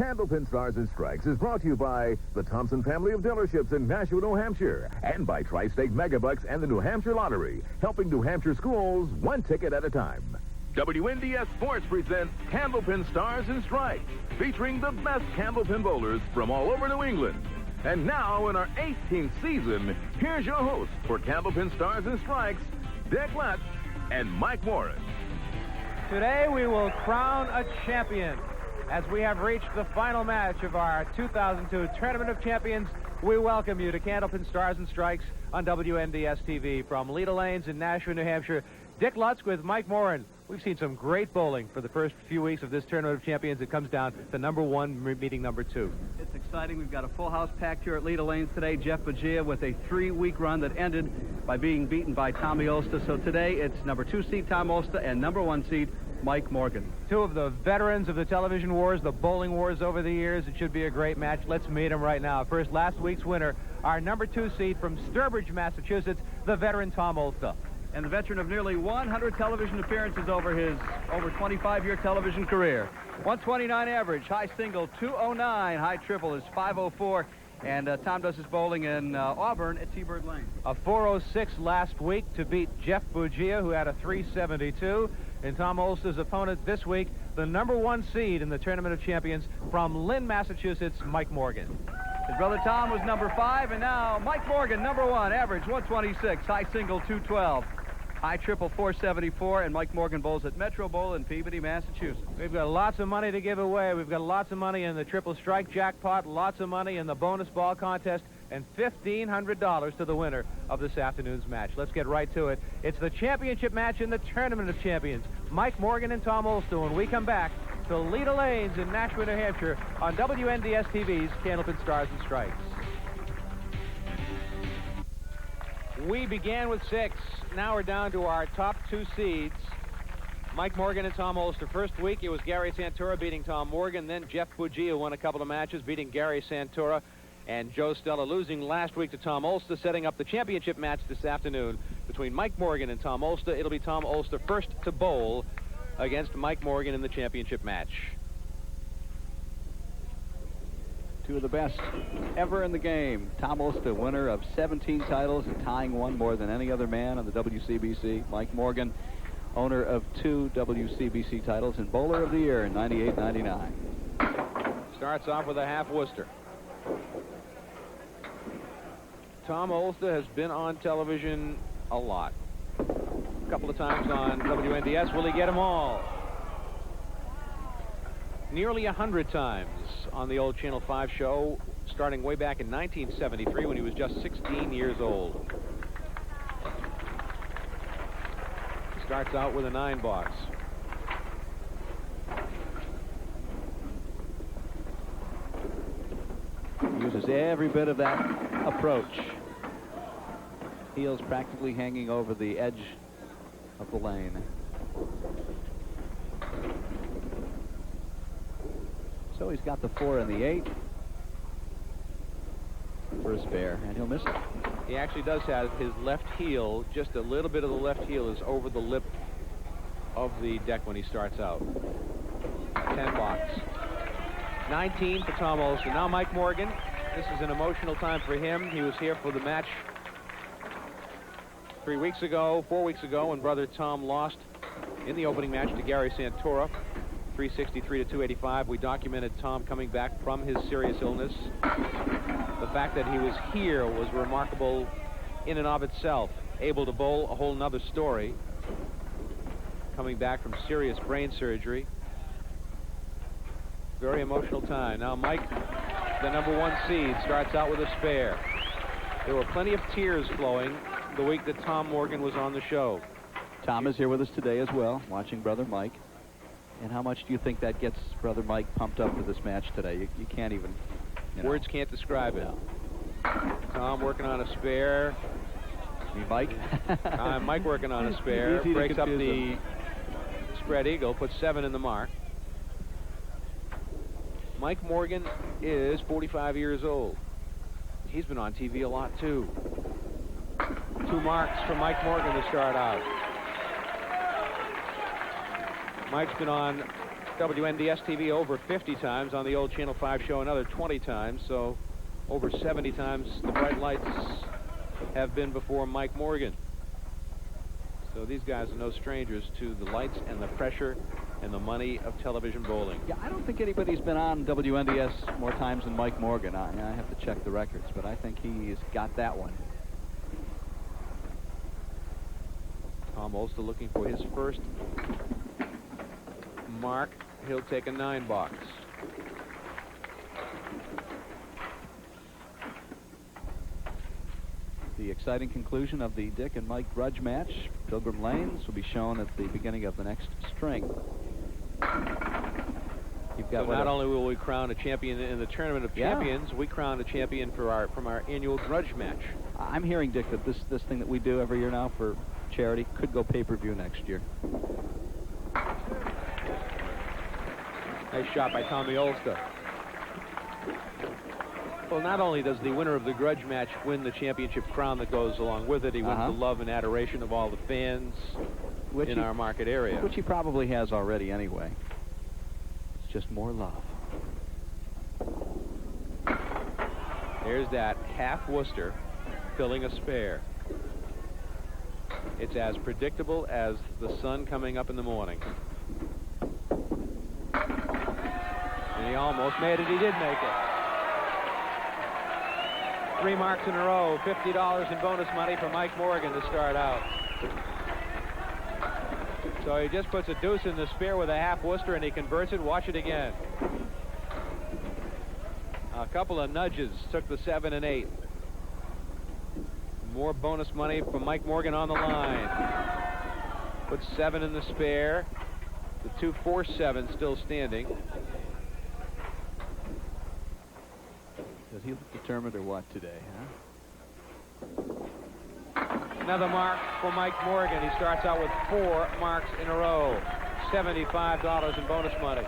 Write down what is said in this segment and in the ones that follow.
Candlepin Stars and Strikes is brought to you by the Thompson family of dealerships in Nashua, New Hampshire, and by Tri-State Megabucks and the New Hampshire Lottery, helping New Hampshire schools one ticket at a time. WNDS Sports presents Candlepin Stars and Strikes, featuring the best candlepin bowlers from all over New England. And now, in our 18th season, here's your host for Candlepin Stars and Strikes, Dick Lutsk and Mike Morin. Today we will crown a champion. As we have reached the final match of our 2002 Tournament of Champions, we welcome you to Candlepin Stars and Strikes on WNDS TV. From Leda Lanes in Nashua, New Hampshire, Dick Lutsk with Mike Morin. We've seen some great bowling for the first few weeks of this Tournament of Champions. It comes down to number one meeting number two. It's exciting. We've got a full house packed here at Leda Lanes today. Jeff Bugia with a 3-week run that ended by being beaten by Tommy Olzsta. So today it's number 2 seed Tom Olzsta and number 1 seed Mike Morgan. Two of the veterans of the television wars, the bowling wars over the years. It should be a great match. Let's meet them right now. First, last week's winner, our number 2 seed from Sturbridge, Massachusetts, the veteran Tom Olzsta. And the veteran of nearly 100 television appearances over his over 25-year television career. 129 average, high single 209, high triple is 504. And Tom does his bowling in Auburn at T-Bird Lane. A 406 last week to beat Jeff Bugia, who had a 372. And Tom Olzsta's opponent this week, the number 1 seed in the Tournament of Champions from Lynn, Massachusetts, Mike Morgan. His brother Tom was number 5, and now Mike Morgan, number 1, average 126, high single 212. High triple 474, and Mike Morgan bowls at Metro Bowl in Peabody, Massachusetts. We've got lots of money to give away. We've got lots of money in the triple strike jackpot, lots of money in the bonus ball contest, and $1,500 to the winner of this afternoon's match. Let's get right to it. It's the championship match in the Tournament of Champions. Mike Morgan and Tom Olzsta when we come back to Leda Lanes in Nashua, New Hampshire on WNDS TV's Candlepin Stars and Strikes. We began with 6. Now we're down to our top 2 seeds. Mike Morgan and Tom Olzsta. First week, it was Gary Santora beating Tom Morgan. Then Jeff Bugia won a couple of matches, beating Gary Santora. And Joe Stella losing last week to Tom Olzsta, setting up the championship match this afternoon between Mike Morgan and Tom Olzsta. It'll be Tom Olzsta first to bowl against Mike Morgan in the championship match. Two of the best ever in the game. Tom Olzsta, winner of 17 titles and tying one more than any other man on the WCBC. Mike Morgan, owner of 2 WCBC titles and bowler of the year in 98-99. Starts off with a half Worcester. Tom Olzsta has been on television a lot. A couple of times on WNDS. Will he get them all? Nearly 100 times on the old Channel 5 show, starting way back in 1973 when he was just 16 years old. He starts out with a 9 box. Uses every bit of that approach. Heels practically hanging over the edge of the lane. So he's got the 4 and the 8 for a spare, and he'll miss it. He actually does have his left heel, just a little bit of the left heel is over the lip of the deck when he starts out. 10 box. 19 for Tom Olzsta. Now Mike Morgan. This is an emotional time for him. He was here for the match 4 weeks ago, when brother Tom lost in the opening match to Gary Santora, 363 to 285. We documented Tom coming back from his serious illness. The fact that he was here was remarkable in and of itself. Able to bowl, a whole nother story. Coming back from serious brain surgery. Very emotional time. Now Mike, the number 1 seed, starts out with a spare. There were plenty of tears flowing the week that Tom Morgan was on the show. Tom is here with us today as well, watching brother Mike. And how much do you think that gets brother Mike pumped up for this match today? You can't even... Words can't describe it. Tom working on a spare. You mean Mike? Mike working on a spare. Breaks up the spread eagle, puts 7 in the mark. Mike Morgan is 45 years old. He's been on TV a lot, too. 2 marks for Mike Morgan to start out. Mike's been on WNDS TV over 50 times, on the old Channel 5 show another 20 times, so over 70 times the bright lights have been before Mike Morgan. So these guys are no strangers to the lights and the pressure and the money of television bowling. Yeah, I don't think anybody's been on WNDS more times than Mike Morgan. I have to check the records, but I think he's got that one. Tom Olzsta looking for his first mark. He'll take a 9-box. The exciting conclusion of the Dick and Mike grudge match. Pilgrim Lanes will be shown at the beginning of the next string. You've got so not only will we crown a champion in the Tournament of Champions, we crown a champion for from our annual grudge match. I'm hearing, Dick, that this thing that we do every year now for charity could go pay-per-view next year. Nice shot by Tommy Olzsta. Well, not only does the winner of the grudge match win the championship crown that goes along with it, he wins the love and adoration of all the fans in our market area. Which he probably has already anyway. It's just more love. There's that half Worcester filling a spare. It's as predictable as the sun coming up in the morning. And he almost made it. He did make it. 3 marks in a row, $50 in bonus money for Mike Morgan to start out. So he just puts a deuce in the spare with a half Worcester and he converts it. Watch it again. A couple of nudges took the 7 and 8. More bonus money for Mike Morgan on the line. Puts 7 in the spare. The 2-4-7 still standing. Does he look determined or what today, huh? Another mark for Mike Morgan. He starts out with 4 marks in a row. $75 in bonus money.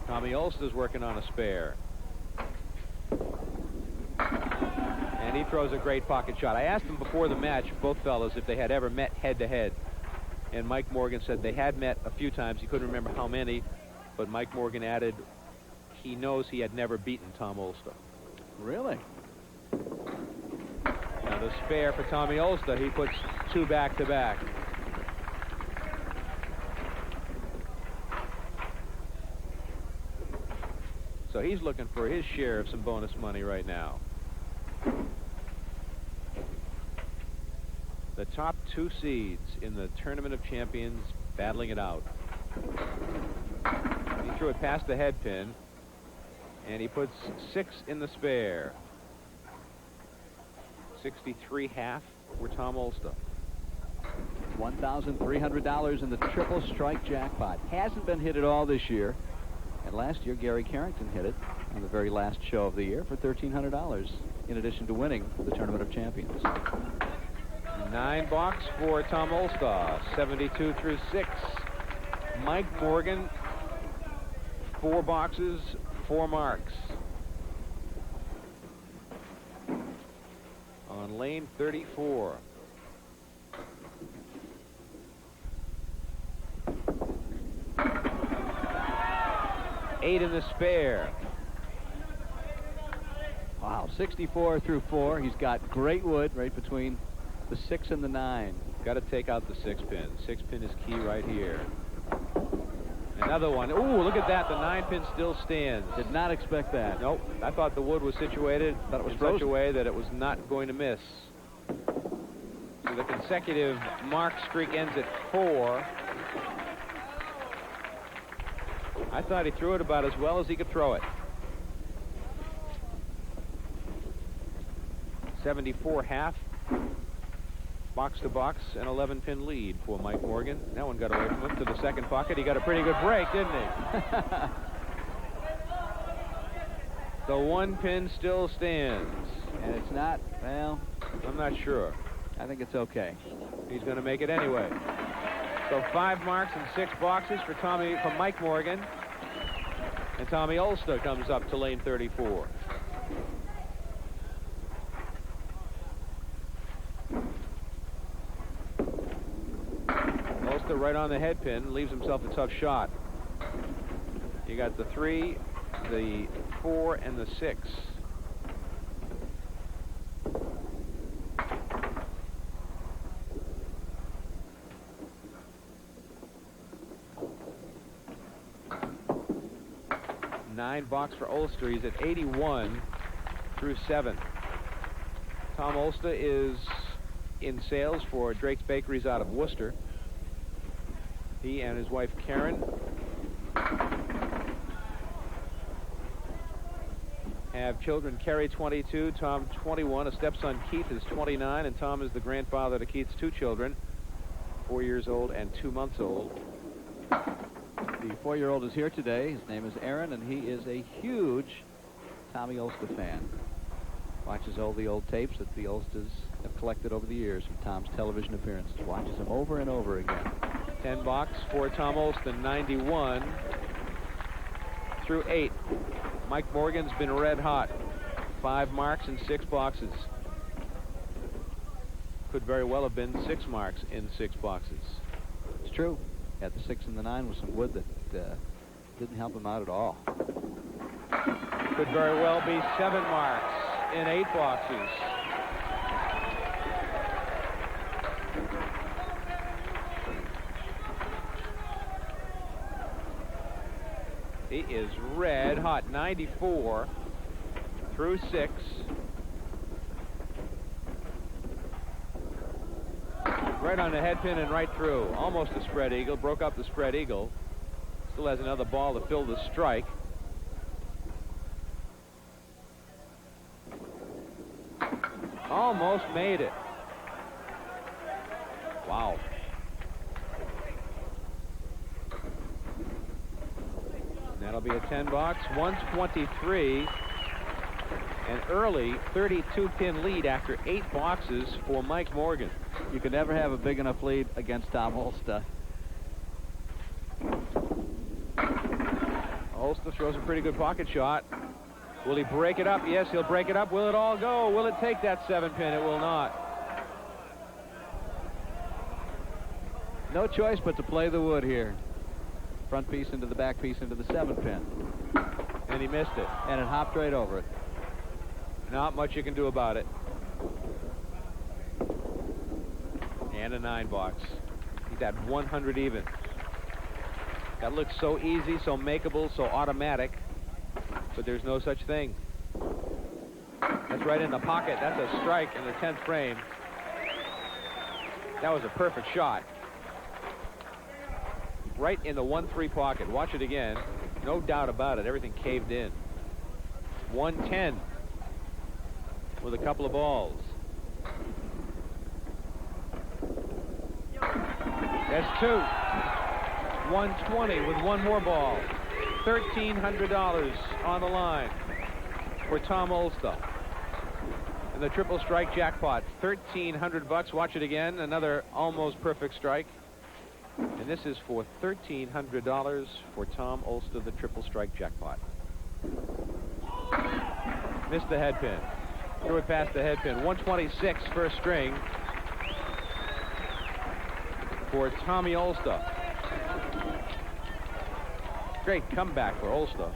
Tommy Olzsta's working on a spare. And he throws a great pocket shot. I asked them before the match, both fellas, if they had ever met head-to-head. And Mike Morgan said they had met a few times. He couldn't remember how many. But Mike Morgan added he knows he had never beaten Tom Olzsta. Really? Now the spare for Tommy Olzsta, he puts 2 back-to-back. So he's looking for his share of some bonus money right now. The top 2 seeds in the Tournament of Champions battling it out. He threw it past the head pin, and he puts 6 in the spare. 63.5 for Tom Olzsta. $1,300 in the triple strike jackpot. Hasn't been hit at all this year. And last year, Gary Carrington hit it on the very last show of the year for $1,300, in addition to winning the Tournament of Champions. 9 box for Tom Olzsta, 72 through 6. Mike Morgan, 4 boxes, 4 marks. On lane 34. Eight in the spare. Wow, 64 through 4. He's got great wood right between the 6 and the 9. Got to take out the 6 pin. 6 pin is key right here. Another one. Ooh, look at that. The 9 pin still stands. Did not expect that. Nope. I thought the wood was situated in such a way that it was not going to miss. So the consecutive mark streak ends at 4. I thought he threw it about as well as he could throw it. 74 half. Box to box, an 11-pin lead for Mike Morgan. That one got away from him to the second pocket. He got a pretty good break, didn't he? The 1 pin still stands. And it's not, well, I'm not sure. I think it's okay. He's going to make it anyway. So 5 marks and 6 boxes for Mike Morgan. And Tommy Olzsta comes up to lane 34. right on the head pin, leaves himself a tough shot. You got the 3, the 4, and the 6. $9 for Olzsta. He's at 81 through 7. Tom Olzsta is in sales for Drake's Bakeries out of Worcester. He and his wife Karen have children. Kerry, 22, Tom, 21. A stepson, Keith, is 29, and Tom is the grandfather to Keith's 2 children, 4 years old and 2 months old. The 4-year-old is here today. His name is Aaron, and he is a huge Tommy Olzsta fan. Watches all the old tapes that the Olstas have collected over the years from Tom's television appearances. Watches them over and over again. $10 for Tom Olzsta, 91 through 8. Mike Morgan's been red hot. 5 marks in 6 boxes. Could very well have been 6 marks in 6 boxes. It's true. Had the 6 and the 9 with some wood that didn't help him out at all. Could very well be 7 marks in 8 boxes. He is red hot. 94 through 6. Right on the head pin and right through. Almost a spread eagle. Broke up the spread eagle. Still has another ball to fill the strike. Almost made it. Wow. That'll be a 10 box. 123. An early 32-pin lead after 8 boxes for Mike Morgan. You can never have a big enough lead against Tom Olzsta. Olzsta throws a pretty good pocket shot. Will he break it up? Yes, he'll break it up. Will it all go? Will it take that 7-pin? It will not. No choice but to play the wood here. Front piece into the back piece into the 7-pin. And he missed it. And it hopped right over it. Not much you can do about it. And a 9 box. He's at 100 even. That looks so easy, so makeable, so automatic. But there's no such thing. That's right in the pocket. That's a strike in the 10th frame. That was a perfect shot. Right in the 1-3 pocket. Watch it again. No doubt about it. Everything caved in. 110 with a couple of balls. That's 2. 120 with 1 more ball. $1,300 on the line for Tom Olzsta. And the triple strike jackpot, $1,300. Watch it again. Another almost perfect strike. And this is for $1,300 for Tom Olzsta, the triple strike jackpot. Missed the head pin. Threw it past the head pin. 126 first string for Tommy Olzsta. Great comeback for Olzsta.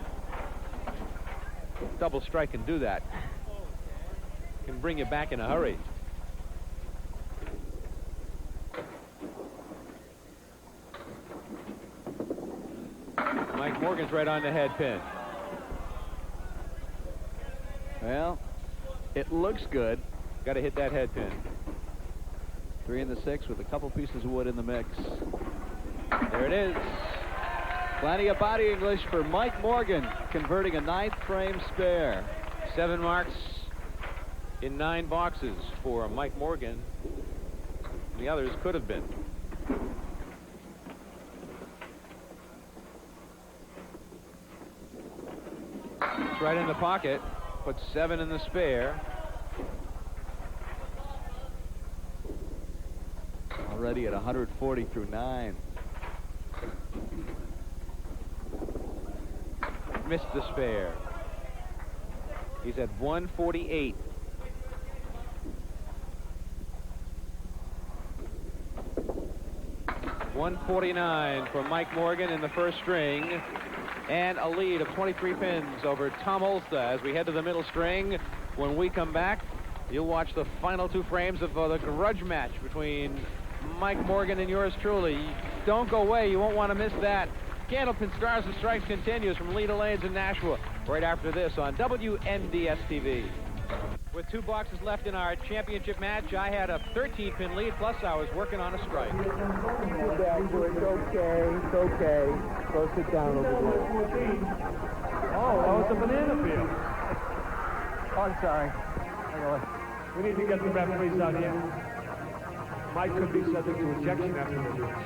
Double strike can do that. Can bring you back in a hurry. Mike Morgan's right on the head pin. Well, it looks good. Got to hit that head pin. 3 and the 6 with a couple pieces of wood in the mix. There it is. Plenty of body English for Mike Morgan, converting a 9th frame spare. 7 marks in 9 boxes for Mike Morgan. The others could have been. It's right in the pocket. Puts 7 in the spare. Already at 140 through 9. Missed the spare. He's at 148. 149 for Mike Morgan in the first string, and a lead of 23 pins over Tom Olzsta as we head to the middle string. When we come back, you'll watch the final 2 frames of the grudge match between Mike Morgan and yours truly. Don't go away. You won't want to miss that. Candlepin Stars and Strikes continues from Leda Lanes in Nashua right after this on WNDS TV. With 2 boxes left in our championship match, I had a 13-pin lead, plus I was working on a strike. It's okay. Go sit down over there. Oh, that was the banana field. Oh, I'm sorry. We need to get the referees out here. Mike could be subject to ejection after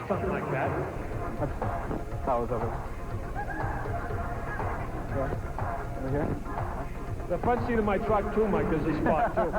something like that. That was over. Yeah. Over here? The front seat of my truck, too, Mike, there's a spot, too.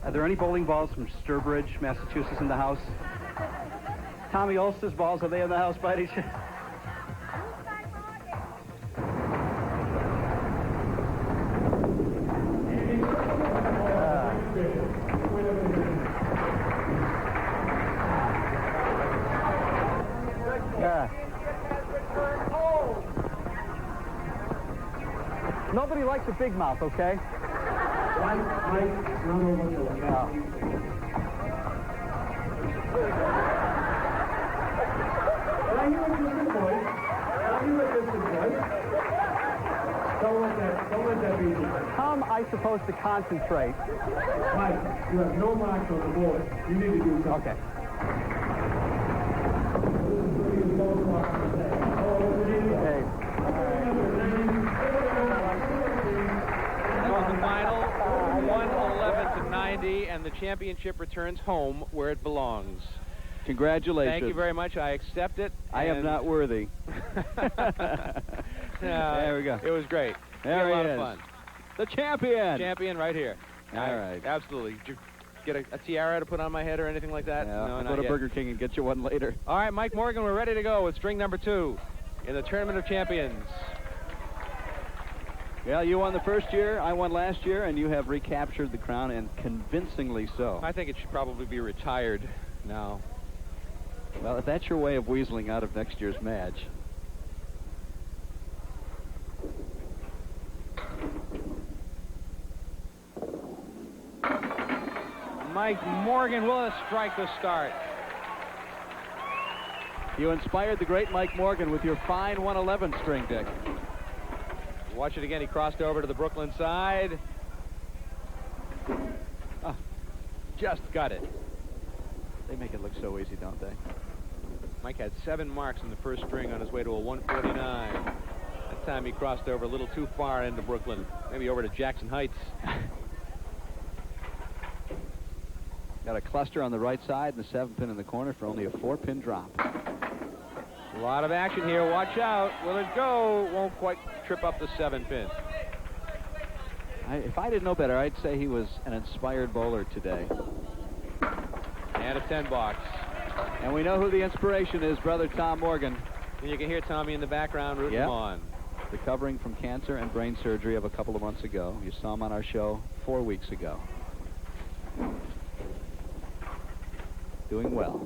Are there any bowling balls from Sturbridge, Massachusetts in the house? Tommy Olzsta's balls, are they in the house by any chance? Nobody likes a big mouth, okay? Don't let that be you. How am I supposed to concentrate? Mike, you have no marks on the board. You need to do something. Okay. That was the final, 111-90, and the championship returns home where it belongs. Congratulations. Thank you very much. I accept it. I am not worthy. There we go. It was great. There we had he a lot is. of fun. The champion. Champion right here. All right. Absolutely. Did you get a tiara to put on my head or anything like that? Yeah, No, I'll not go to yet. Burger King and get you one later. All right, Mike Morgan, we're ready to go with string number 2 in the Tournament of Champions. Yeah, you won the first year, I won last year, and you have recaptured the crown, and convincingly so. I think it should probably be retired now. Well, if that's your way of weaseling out of next year's match. Mike Morgan will strike the start. You inspired the great Mike Morgan with your fine 111 string, Dick. Watch it again. He crossed over to the Brooklyn side. Oh, just got it. They make it look so easy, don't they? Mike had 7 marks in the first string on his way to a 149. That time he crossed over a little too far into Brooklyn. Maybe over to Jackson Heights. Got a cluster on the right side and the 7-pin in the corner for only a 4-pin drop. A lot of action here. Watch out. Will it go? Won't quite trip up the 7-pin. If I didn't know better, I'd say he was an inspired bowler today. And a 10 box. And we know who the inspiration is, brother Tom Morgan. And you can hear Tommy in the background rooting him on. Recovering from cancer and brain surgery of a couple of months ago. You saw him on our show 4 weeks ago. Doing well.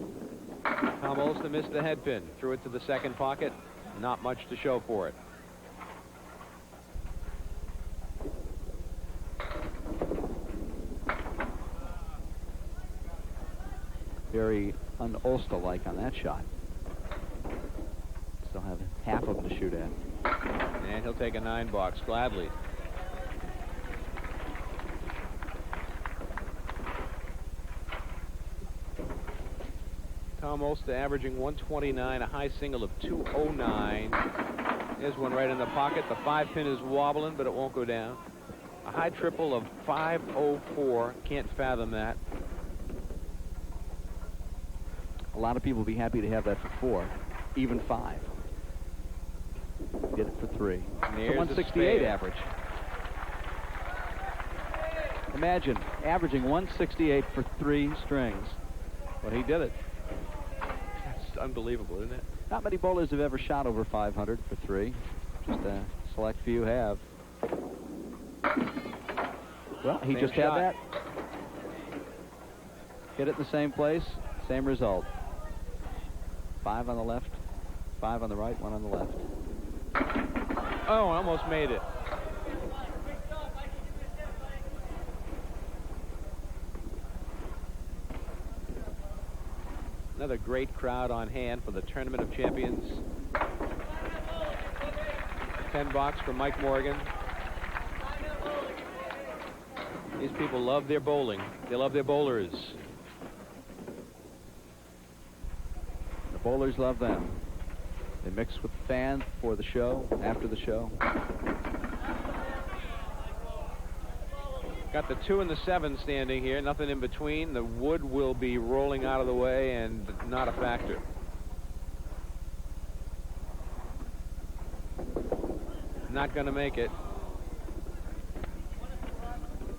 Tom Olzsta missed the head pin. Threw it to the second pocket. Not much to show for it. Very un-Olzsta-like on that shot. Still have half of them to shoot at. And he'll take a 9 box gladly. Tom Tom Olzsta averaging 129, a high single of 209. There's one right in the pocket. The 5-pin is wobbling, but it won't go down. A high triple of 504. Can't fathom that. A lot of people will be happy to have that for 4, even 5. Get it for 3. There's a 168 a average. Imagine averaging 168 for 3 strings. But he did it. That's unbelievable, isn't it? Not many bowlers have ever shot over 500 for 3. Just a select few have. Well, he Same just shot. had that. Hit it in the same place, same result. 5 on the left, 5 on the right, 1 on the left. Oh, almost made it. Another great crowd on hand for the Tournament of Champions. $10 for Mike Morgan. These people love their bowling. They love their bowlers. The bowlers love them. They mix with the fans before the show, after the show. Got the 2 and the 7 standing here, nothing in between. The wood will be rolling out of the way and not a factor. Not going to make it.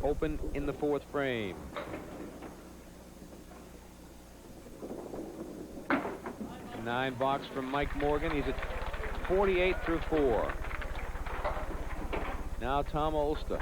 Open in the 4th frame. $9 from Mike Morgan. He's at 48 through 4. Now Tom Olzsta.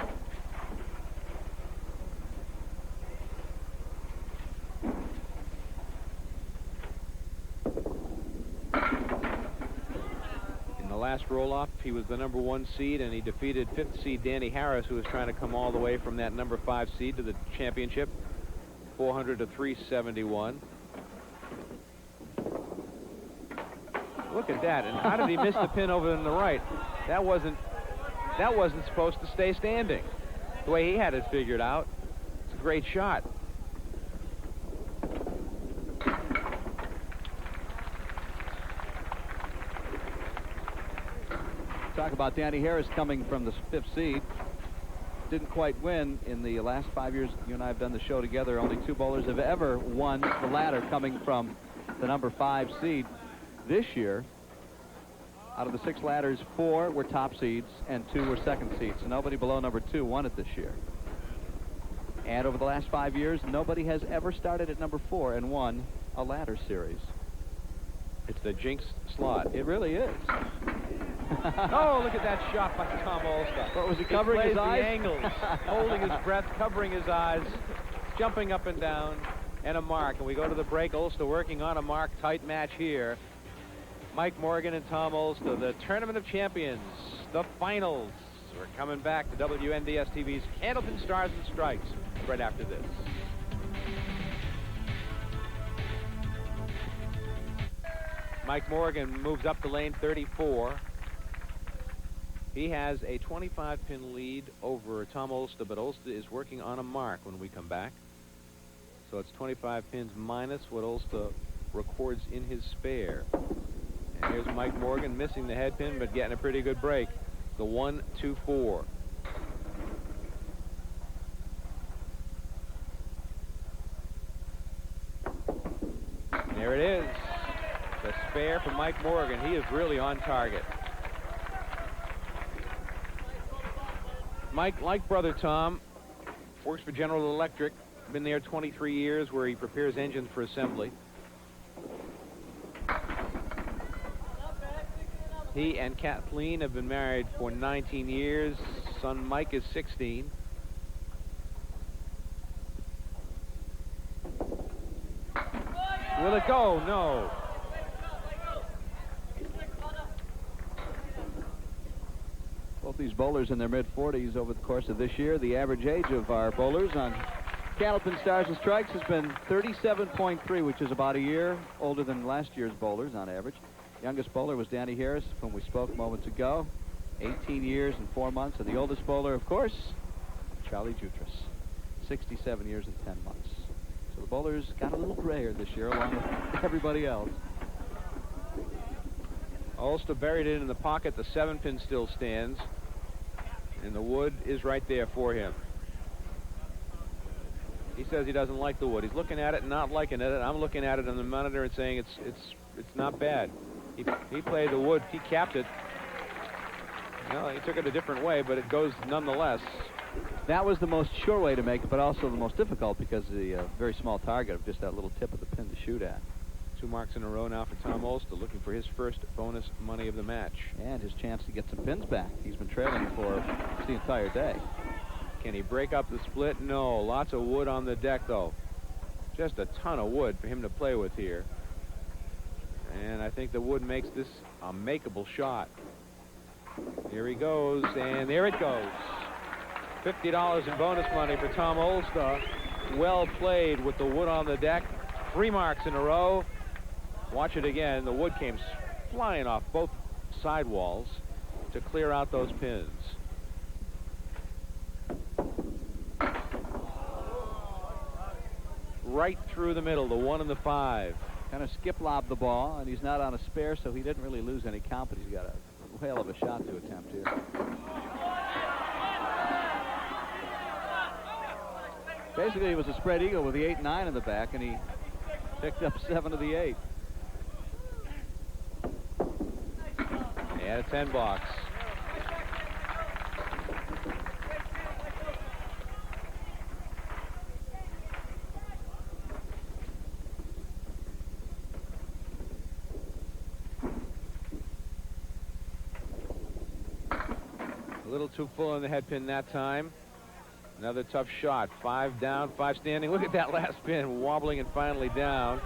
Last roll-off, he was the #1 seed, and he defeated 5th seed Danny Harris, who was trying to come all the way from that #5 seed to the championship, 400 to 371. Look at that! And how did he miss the pin over on the right? That wasn't supposed to stay standing. The way he had it figured out, it's a great shot. Talk about Danny Harris coming from the 5th seed. Didn't quite win in the last 5 years you and I have done the show together. Only 2 bowlers have ever won the ladder coming from the #5 seed. This year, out of the 6 ladders, 4 were top seeds and 2 were second seeds. So nobody below #2 won it this year. And over the last 5 years, nobody has ever started at #4 and won a ladder series. It's the jinx slot. It really is. Oh, look at that shot by Tom Olzsta. What was he covering his eyes? The angles, holding his breath, covering his eyes, jumping up and down, and a mark. And we go to the break. Olzsta working on a mark. Tight match here. Mike Morgan and Tom Olzsta, the Tournament of Champions, the finals. We're coming back to WNDS TV's Candlepin Stars and Strikes right after this. Mike Morgan moves up to lane 34. He has a 25-pin lead over Tom Olzsta, but Olzsta is working on a mark when we come back. So it's 25 pins minus what Olzsta records in his spare. And here's Mike Morgan missing the head pin, but getting a pretty good break. The 1-2-4. There it is. The spare for Mike Morgan. He is really on target. Mike, like brother Tom, works for General Electric. Been there 23 years, where he prepares engines for assembly. He and Kathleen have been married for 19 years. Son Mike is 16. Will it go? No. Both these bowlers in their mid-40s over the course of this year. The average age of our bowlers on Candlepin Stars and Strikes has been 37.3, which is about a year older than last year's bowlers on average. Youngest bowler was Danny Harris, whom we spoke moments ago, 18 years and 4 months. And the oldest bowler, of course, Charlie Jutras, 67 years and 10 months. So the bowlers got a little grayer this year, along with everybody else. Olzsta buried it in the pocket. The 7-pin still stands, and the wood is right there for him. He says he doesn't like the wood. He's looking at it and not liking it. I'm looking at it on the monitor and saying it's not bad. He played the wood. He capped it. Well, he took it a different way, but it goes nonetheless. That was the most sure way to make it, but also the most difficult because of the very small target of just that little tip of the pin to shoot at. 2 marks in a row now for Tom Olzsta, looking for his first bonus money of the match. And his chance to get some pins back. He's been trailing for the entire day. Can he break up the split? No. Lots of wood on the deck, though. Just a ton of wood for him to play with here. And I think the wood makes this a makeable shot. Here he goes, and there it goes. $50 in bonus money for Tom Olzsta. Well played with the wood on the deck. 3 marks in a row. Watch it again. The wood came flying off both sidewalls to clear out those pins. Right through the middle, the 1 and the 5. Kind of skip lobbed the ball, and he's not on a spare, so he didn't really lose any count, but he's got a whale of a shot to attempt here. Basically, it was a spread eagle with the 8-9 in the back, and he picked up 7 of the 8. He had a 10 box. A little too full on the head pin that time. Another tough shot. 5 down, 5 standing. Look at that last pin wobbling and finally down.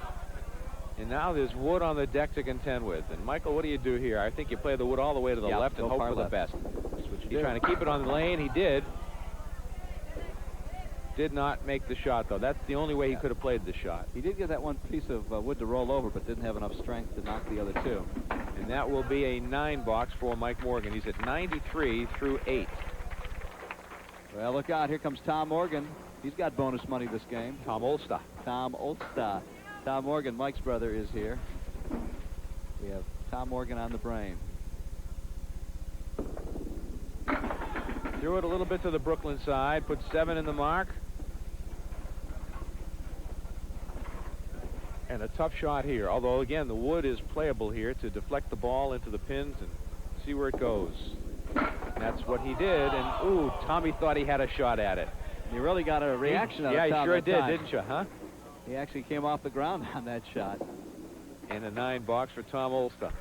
And now there's wood on the deck to contend with. And Michael, what do you do here? I think you play the wood all the way to the left and hope for the best. He's trying to keep it on the lane. He did. Did not make the shot, though. That's the only way he could have played the shot. He did get that one piece of wood to roll over, but didn't have enough strength to knock the other 2. And that will be a 9 box for Mike Morgan. He's at 93 through 8. Well, look out. Here comes Tom Morgan. He's got bonus money this game. Tom Olzsta. Tom Olzsta. Tom Morgan, Mike's brother, is here. We have Tom Morgan on the brain. Threw it a little bit to the Brooklyn side. Put 7 in the mark. And a tough shot here. Although, again, the wood is playable here to deflect the ball into the pins and see where it goes. And that's what he did. And, ooh, Tommy thought he had a shot at it. You really got a reaction out of Tom. Yeah, you sure did, time. didn't you, huh? He actually came off the ground on that shot. And a 9 box for Tom Olzsta.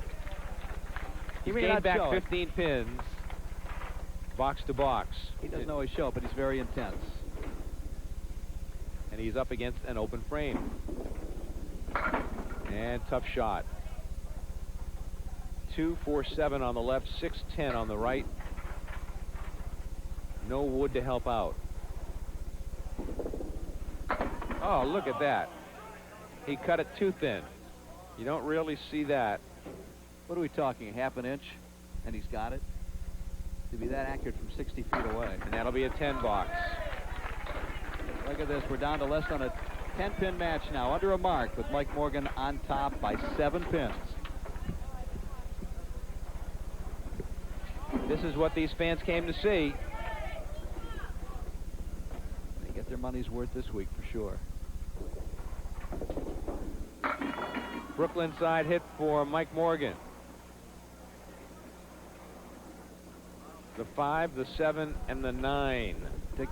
He may gained not back show 15 pins, box to box. He doesn't always show it, but he's very intense. And he's up against an open frame. And tough shot. 2, 4, 7 on the left, 6, 10 on the right. No wood to help out. Oh, look at that. He cut it too thin. You don't really see that. What are we talking, half an inch? And he's got it? To be that accurate from 60 feet away. And that'll be a 10 box. Look at this. We're down to less than a 10-pin match now, under a mark, with Mike Morgan on top by 7 pins. This is what these fans came to see. They get their money's worth this week for sure. Brooklyn side hit for Mike Morgan. The 5, the 7, and the 9.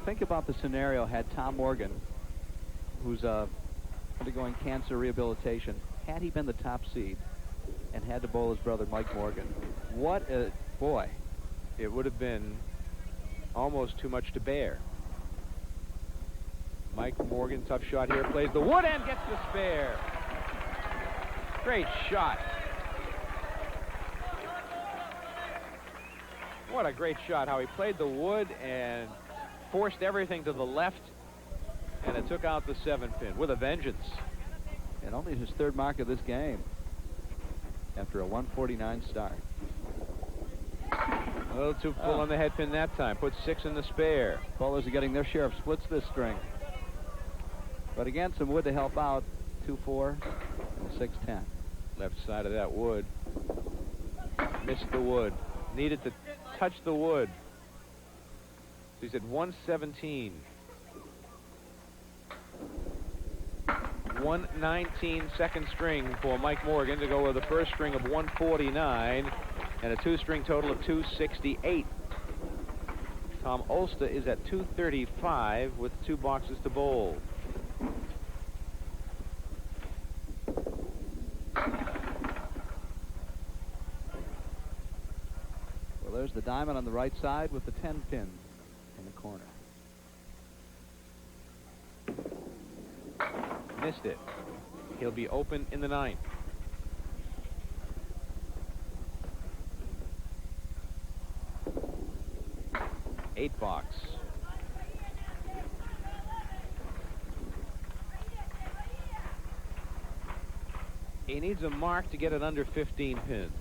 Think about the scenario had Tom Morgan, who's undergoing cancer rehabilitation, had he been the top seed and had to bowl his brother Mike Morgan. What a boy. It would have been almost too much to bear. Mike Morgan, tough shot here, plays the wood and gets the spare. Great shot. What a great shot, how he played the wood and forced everything to the left, and it took out the 7-pin with a vengeance. And only his 3rd mark of this game after a 149 start. A little too full on the head pin that time. Put 6 in the spare. Bowlers are getting their share of splits this string. But again, some wood to help out. 2-4, 6-10. Left side of that wood. Missed the wood. Needed to touch the wood. So he's at 117. 119 second string for Mike Morgan to go with a first string of 149 and a two-string total of 268. Tom Olzsta is at 235 with 2 boxes to bowl. Well, there's the diamond on the right side with the 10 pin in the corner. Missed it. He'll be open in the 9th. Eight box. He needs a mark to get it under 15 pins.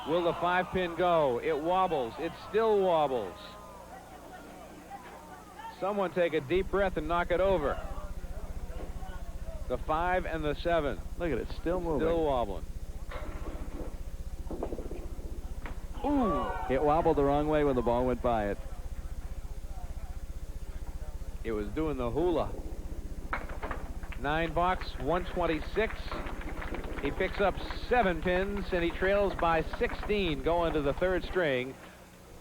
Will the 5-pin go? It wobbles. It still wobbles. Someone take a deep breath and knock it over. The 5 and the 7. Look at it, still moving. Still wobbling. Ooh! It wobbled the wrong way when the ball went by it. It was doing the hula. 9 box, 126. He picks up 7 pins, and he trails by 16 going to the 3rd string.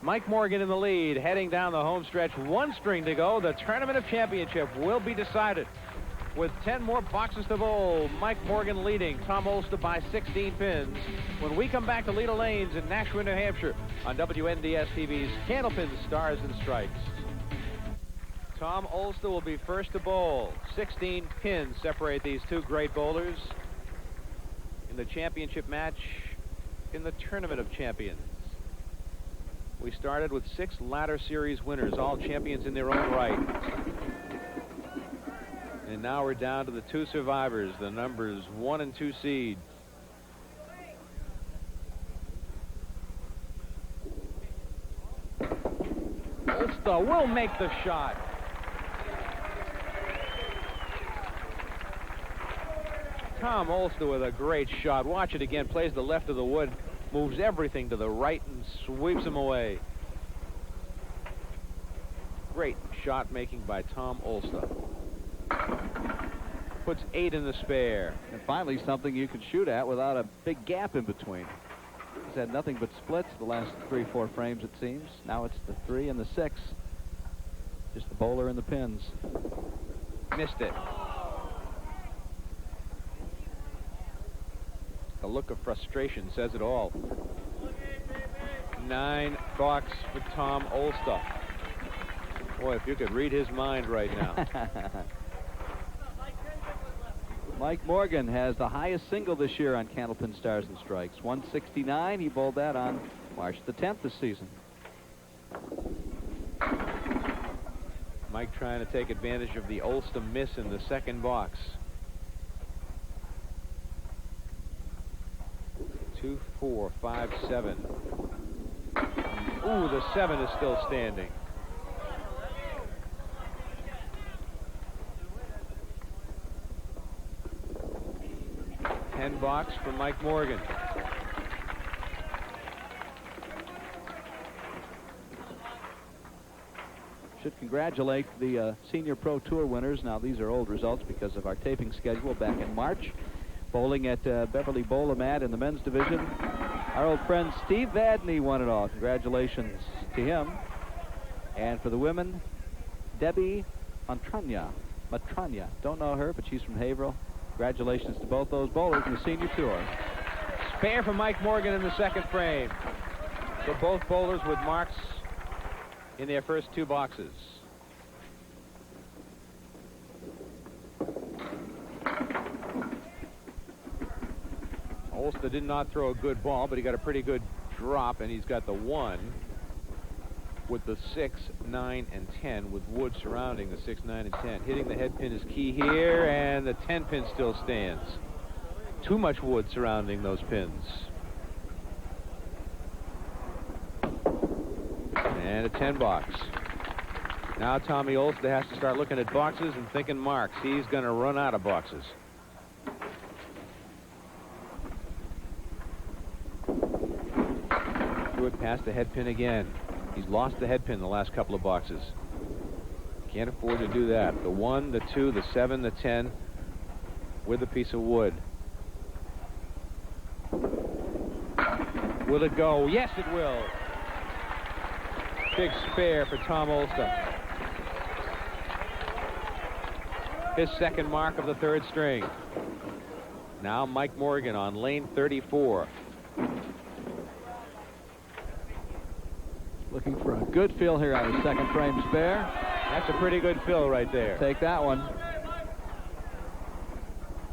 Mike Morgan in the lead, heading down the home stretch. 1 string to go. The Tournament of Championship will be decided with 10 more boxes to bowl. Mike Morgan leading Tom Olzsta by 16 pins. When we come back to Leda Lanes in Nashua, New Hampshire on WNDS TV's Candlepin Stars and Stripes. Tom Olzsta will be first to bowl. 16 pins separate these two great bowlers in the championship match in the Tournament of Champions. We started with 6 ladder series winners, all champions in their own right. And now we're down to the 2 survivors, the numbers 1 and 2 seeds. Olzsta will make the shot. Tom Olzsta with a great shot. Watch it again. Plays the left of the wood. Moves everything to the right and sweeps him away. Great shot making by Tom Olzsta. Puts 8 in the spare. And finally something you can shoot at without a big gap in between. He's had nothing but splits the last 3-4 frames, it seems. Now it's the 3 and the 6. Just the bowler and the pins. Missed it. The look of frustration says it all. 9 box for Tom Olzsta. Boy, if you could read his mind right now. Mike Morgan has the highest single this year on Candlepin Stars and Strikes. 169. He bowled that on March the 10th this season. Mike trying to take advantage of the Olzsta miss in the 2nd box. 2, 4, 5, 7. Ooh, the 7 is still standing. Box for Mike Morgan. Should congratulate the Senior Pro Tour winners. Now, these are old results because of our taping schedule back in March. Bowling at Beverly Bowl-O-Mat in the men's division. Our old friend Steve Vadney won it all. Congratulations to him. And for the women, Debbie Matranya. Don't know her, but she's from Haverhill. Congratulations to both those bowlers in the Senior Tour. Spare for Mike Morgan in the 2nd frame. So both bowlers with marks in their first 2 boxes. Olzsta did not throw a good ball, but he got a pretty good drop, and he's got the 1 with the 6, 9, and 10 with wood surrounding the 6, 9, and 10. Hitting the head pin is key here, and the 10 pin still stands. Too much wood surrounding those pins. And a 10 box. Now Tommy Olzsta has to start looking at boxes and thinking marks. He's going to run out of boxes. Threw it past the head pin again. He's lost the head pin the last couple of boxes. Can't afford to do that. The 1, the 2, the 7, the 10 with a piece of wood. Will it go? Yes, it will. Big spare for Tom Olzsta. His second mark of the third string. Now Mike Morgan on lane 34. Looking for a good fill here on his second frame spare. That's a pretty good fill right there. Take that one.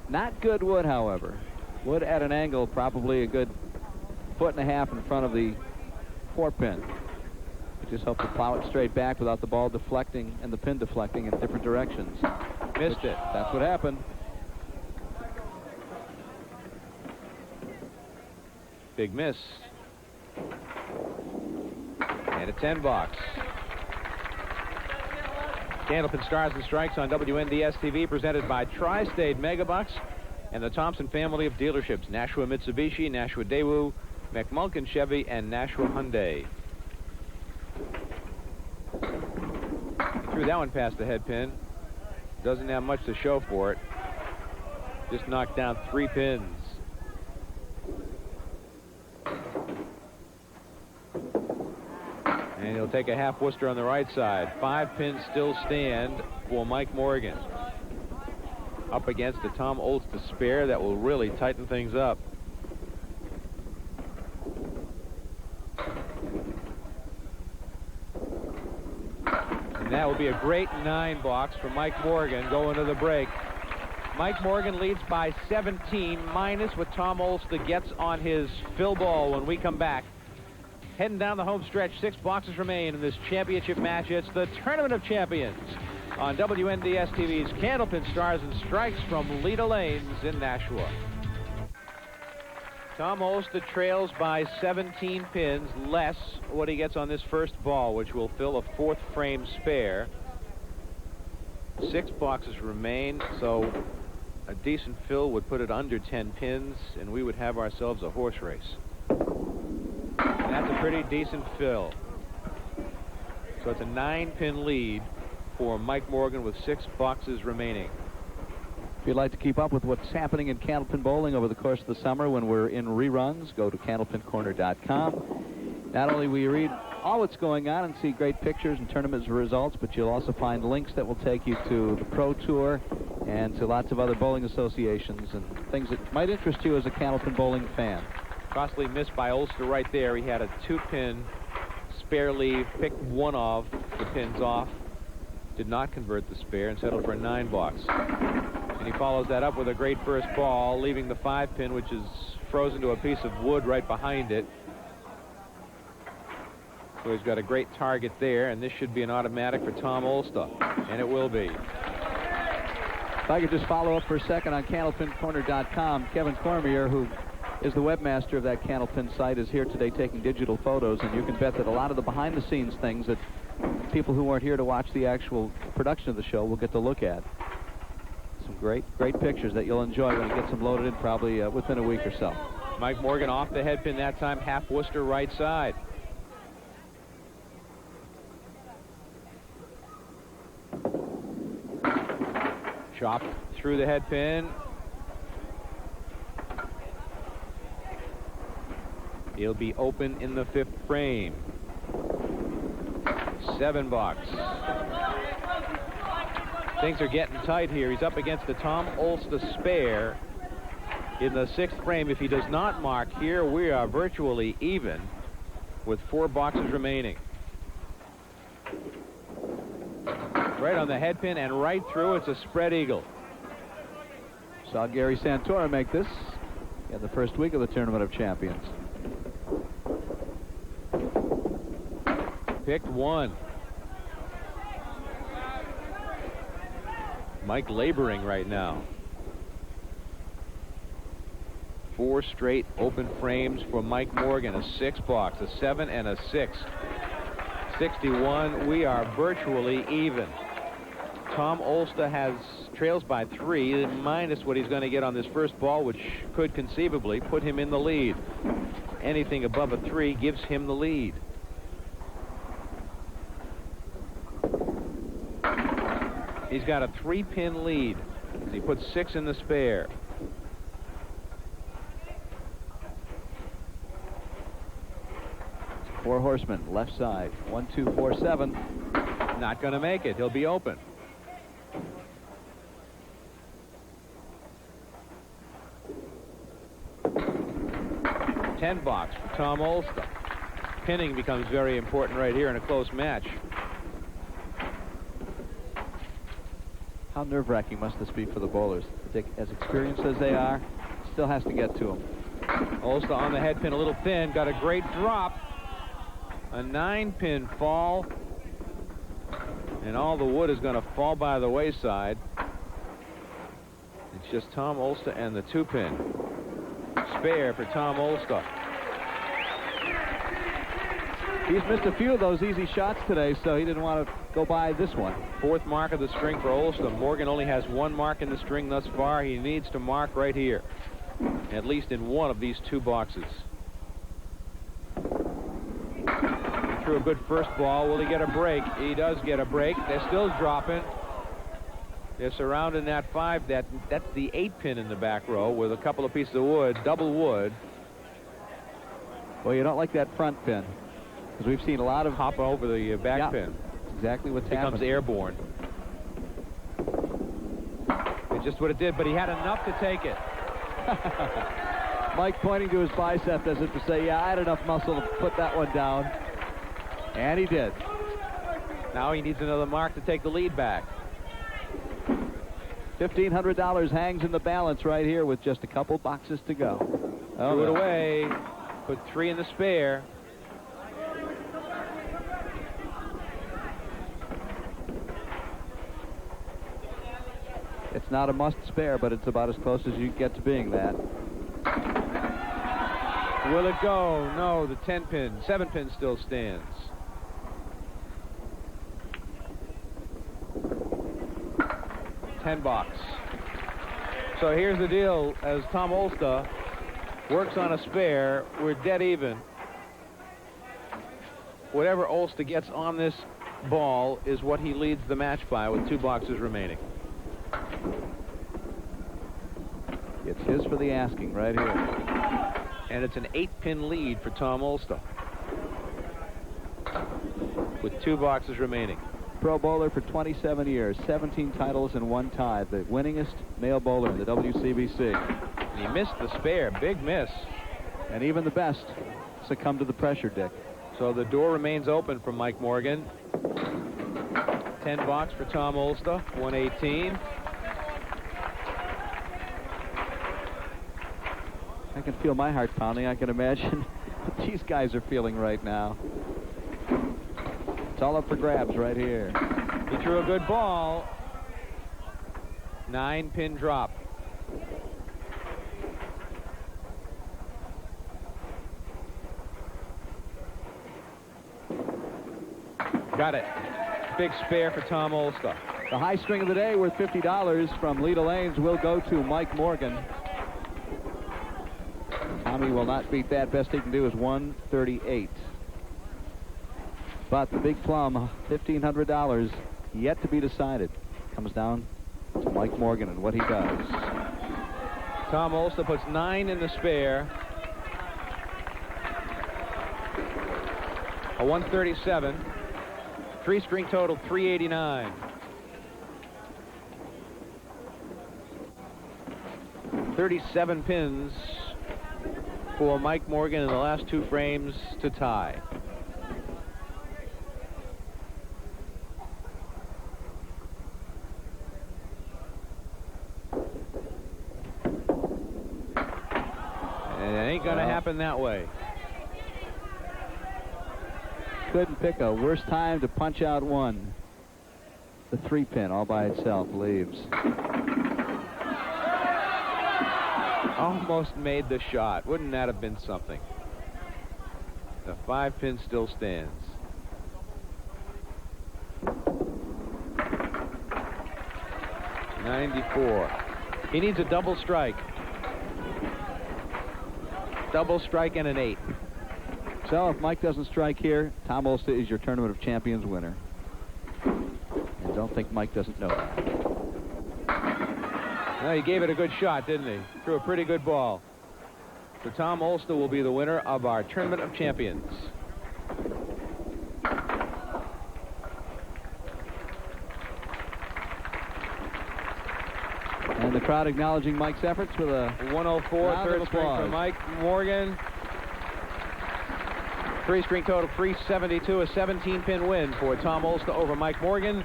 Not good wood, however. Wood at an angle, probably a good 1.5 feet in front of the 4-pin. Just hope to plow it straight back without the ball deflecting and the pin deflecting in different directions. Missed it. That's what happened. Big miss. And a 10 box. Candlepin Stars and Strikes on WNDS TV, presented by Tri-State Megabucks and the Thompson family of dealerships: Nashua Mitsubishi, Nashua Daewoo, McMulkin Chevy, and Nashua Hyundai. Threw that one past the head pin. Doesn't have much to show for it. Just knocked down 3 pins. And he'll take a half Worcester on the right side. 5 pins still stand for Mike Morgan. Up against a Tom Olzsta spare that will really tighten things up. And that will be a great 9 box for Mike Morgan going to the break. Mike Morgan leads by 17 minus what Tom Olzsta gets on his fill ball when we come back. Heading down the home stretch, 6 boxes remain in this championship match. It's the Tournament of Champions on WNDS TV's Candlepin Stars and Strikes from Leda Lanes in Nashua. Tom Olzsta trails by 17 pins, less what he gets on this first ball, which will fill a 4th frame spare. 6 boxes remain, so a decent fill would put it under 10 pins, and we would have ourselves a horse race. And that's a pretty decent fill. So it's a 9-pin lead for Mike Morgan with 6 boxes remaining. If you'd like to keep up with what's happening in Candlepin bowling over the course of the summer when we're in reruns, go to candlepincorner.com. Not only will you read all what's going on and see great pictures and tournament results, but you'll also find links that will take you to the Pro Tour and to lots of other bowling associations and things that might interest you as a Candlepin bowling fan. Costly miss by Olzsta right there. He had a 2-pin spare leave, picked one of the pins off, did not convert the spare, and settled for a 9 box. And he follows that up with a great first ball, leaving the 5-pin, which is frozen to a piece of wood right behind it. So he's got a great target there, and this should be an automatic for Tom Olzsta, and it will be. If I could just follow up for a second on candlepincorner.com, Kevin Cormier, who is the webmaster of that Candlepin site, is here today taking digital photos, and you can bet that a lot of the behind-the-scenes things that people who weren't here to watch the actual production of the show will get to look at. Some great pictures that you'll enjoy when it gets them loaded in, probably within a week or so. Mike Morgan off the head pin that time, half Worcester right side. Chopped through the head pin. He'll be open in the 5th frame. 7 box. Things are getting tight here. He's up against the Tom Olzsta spare in the 6th frame. If he does not mark here, we are virtually even with 4 boxes remaining. Right on the head pin and right through. It's a spread eagle. Saw Gary Santora make this in the first week of the Tournament of Champions. Picked 1. Mike laboring right now. 4 straight open frames for Mike Morgan. A 6 box, a 7, and a 6. 61. We are virtually even. Tom Olzsta trails by 3, minus what he's going to get on this first ball, which could conceivably put him in the lead. Anything above a 3 gives him the lead. He's got a 3-pin lead. He puts 6 in the spare. Four horsemen, left side. 1, 2, 4, 7. Not going to make it. He'll be open. $10 for Tom Olzsta. Pinning becomes very important right here in a close match. How nerve-wracking must this be for the bowlers? Dick, as experienced as they are, still has to get to them. Olzsta on the head pin, a little thin, got a great drop. A 9-pin fall. And all the wood is going to fall by the wayside. It's just Tom Olzsta and the 2-pin. Spare for Tom Olzsta. He's missed a few of those easy shots today, so he didn't want to go by this one. 4th mark of the string for Olzsta. Morgan only has 1 mark in the string thus far. He needs to mark right here, at least in one of these 2 boxes. He threw a good first ball. Will he get a break? He does get a break. They're still dropping. They're surrounding that 5. That's the 8-pin in the back row with a couple of pieces of wood, double wood. Well, you don't like that front pin, because we've seen a lot of hop over the back pin. That's exactly what's becomes happened. Airborne. It's just what it did, but he had enough to take it. Mike pointing to his bicep as if to say, yeah, I had enough muscle to put that one down. And he did. Now he needs another mark to take the lead back. $1,500 hangs in the balance right here with just a couple boxes to go. Threw it away. Put 3 in the spare. It's not a must spare, but it's about as close as you get to being that. Will it go? No, the 10-pin, 7-pin still stands. $10. So here's the deal. As Tom Olzsta works on a spare, we're dead even. Whatever Olzsta gets on this ball is what he leads the match by with 2 boxes remaining. It's his for the asking right here. And it's an 8-pin lead for Tom Olzsta with 2 boxes remaining. Pro bowler for 27 years, 17 titles and 1 tie, the winningest male bowler in the WCBC. He missed the spare, big miss. And even the best succumbed to the pressure, Dick. So the door remains open for Mike Morgan. $10 for Tom Olzsta, 118. I can feel my heart pounding. I can imagine what these guys are feeling right now. It's all up for grabs right here. He threw a good ball. 9-pin drop. Got it. Big spare for Tom Olzsta. The high string of the day worth $50 from Leda Lanes will go to Mike Morgan. Tommy will not beat that. Best he can do is 138. But the big plum, $1,500, yet to be decided, comes down to Mike Morgan and what he does. Tom Olzsta puts 9 in the spare. A 137. 3-string total, 389. 37 pins for Mike Morgan in the last 2 frames to tie. And it ain't gonna happen that way. Couldn't pick a worse time to punch out one. The 3-pin all by itself leaves. Almost made the shot. Wouldn't that have been something? The 5-pin still stands. 94. He needs a double strike. Double strike and an 8. So if Mike doesn't strike here, Tom Olzsta is your Tournament of Champions winner. And don't think Mike doesn't know that. Well, he gave it a good shot, didn't he? Threw a pretty good ball. So Tom Olzsta will be the winner of our Tournament of Champions. And the crowd acknowledging Mike's efforts with a 104, third string for Mike Morgan. Three-string total 372, a 17-pin win for Tom Olzsta over Mike Morgan.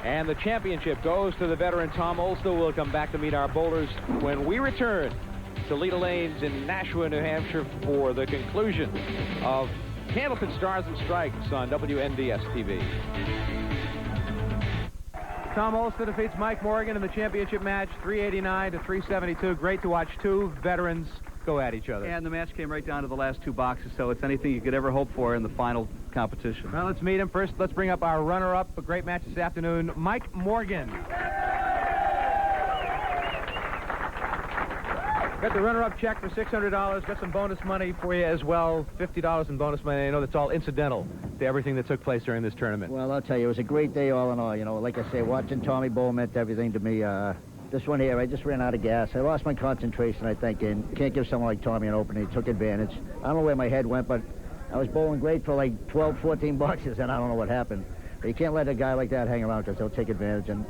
And the championship goes to the veteran Tom Olzsta. We'll come back to meet our bowlers when we return to Leda Lanes in Nashua, New Hampshire for the conclusion of Candlepin Stars and Strikes on WNDS TV. Tom Olzsta defeats Mike Morgan in the championship match, 389 to 372. Great to watch two veterans go at each other. And the match came right down to the last two boxes, so it's anything you could ever hope for in the final competition. Well, let's meet him. First, let's bring up our runner-up. A great match this afternoon, Mike Morgan. Got the runner-up check for $600. Got some bonus money for you as well, $50 in bonus money. I know that's all incidental to everything that took place during this tournament. Well, I'll tell you, it was a great day all in all. You know, like I say, watching Tommy bowl meant everything to me. This one here, I just ran out of gas. I lost my concentration, I think, and can't give someone like Tommy an opening. He took advantage. I don't know where my head went, but I was bowling great for like 12, 14 boxes, and I don't know what happened. But you can't let a guy like that hang around because he'll take advantage. And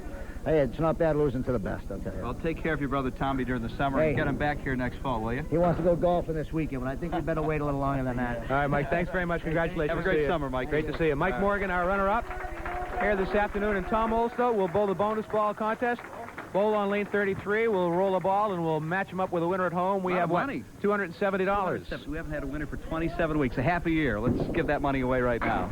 hey, it's not bad losing to the best, I'll tell you. Well, take care of your brother Tommy during the summer and get him back here next fall, will you? He wants to go golfing this weekend, but I think we better wait a little longer than that. All right, Mike, thanks very much. Congratulations. Have a great summer, Mike. Great to see you. Mike Morgan, our runner-up here this afternoon, and Tom Olzsta will bowl the bonus ball contest. Bowl on lane 33. We'll roll a ball, and we'll match him up with a winner at home. We have, what, money. $270. We haven't had a winner for 27 weeks, a half a year. Let's give that money away right now.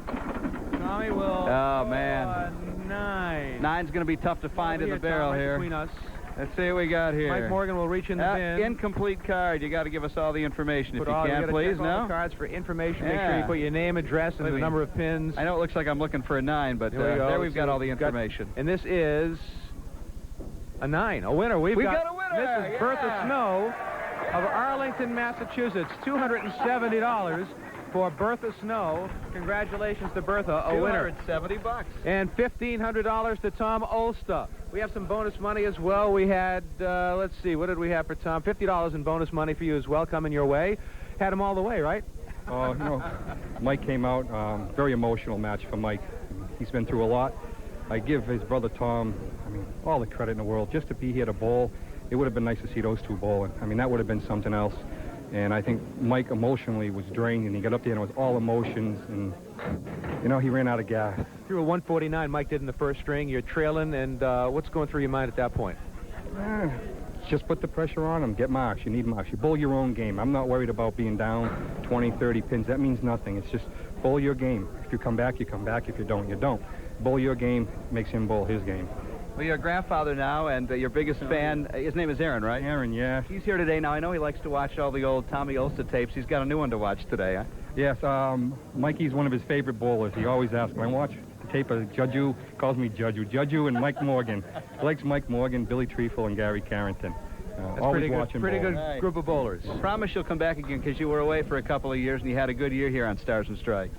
Tommy will... Oh, man. 9. 9's going to be tough to find in the barrel Tom, right here. Between us. Let's see what we got here. Mike Morgan will reach in the bin. Incomplete card. You got to give us all the information if you can, please. Check all the cards for information. Make sure you put your name, address, and the number of pins. I know it looks like I'm looking for a 9, but there we've got all the information. And this is a 9, a winner. We've got a winner. Mrs. Bertha Snow of Arlington, Massachusetts. $270 for Bertha Snow. Congratulations to Bertha, a winner. $270. And $1,500 to Tom Olzsta. We have some bonus money as well. We had, let's see, what did we have for Tom? $50 in bonus money for you as well, coming your way. Had them all the way, right? You know, Mike came out, very emotional match for Mike. He's been through a lot. I give his brother Tom, I mean, all the credit in the world. Just to be here to bowl, it would have been nice to see those two bowling. I mean, that would have been something else. And I think Mike emotionally was drained, and he got up there and it was all emotions, and, you know, he ran out of gas. Through a 149, Mike did in the first string. You're trailing, and what's going through your mind at that point? Just put the pressure on him. Get marks. You need marks. You bowl your own game. I'm not worried about being down 20, 30 pins. That means nothing. It's just bowl your game. If you come back, you come back. If you don't, you don't. Bowl your game makes him bowl his game. Well, you're a grandfather now, and your biggest fan, his name is Aaron, right? Aaron, yeah. He's here today. Now, I know he likes to watch all the old Tommy Olzsta tapes. He's got a new one to watch today, huh? Yes, Mikey's one of his favorite bowlers. He always asks when I watch the tape of Judju, calls me Judju and Mike Morgan. He likes Mike Morgan, Billy Treeful, and Gary Carrington. That's pretty good group of bowlers. Well, promise you'll come back again, because you were away for a couple of years, and you had a good year here on Stars and Strikes.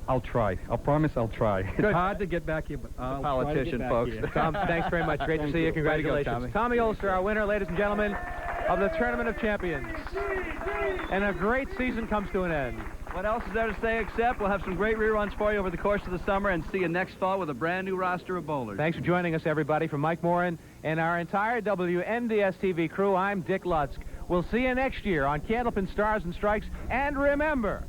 I'll try. I'll promise I'll try. Good. It's hard to get back here, but I'll politician, folks. Tom, thanks very much. Great to see you. Congratulations. Go, Tommy Olzsta, our winner, ladies and gentlemen, of the Tournament of Champions. And a great season comes to an end. What else is there to say except we'll have some great reruns for you over the course of the summer and see you next fall with a brand new roster of bowlers. Thanks for joining us, everybody. From Mike Morin and our entire WNDS TV crew, I'm Dick Lutsk. We'll see you next year on Candlepin Stars and Strikes. And remember...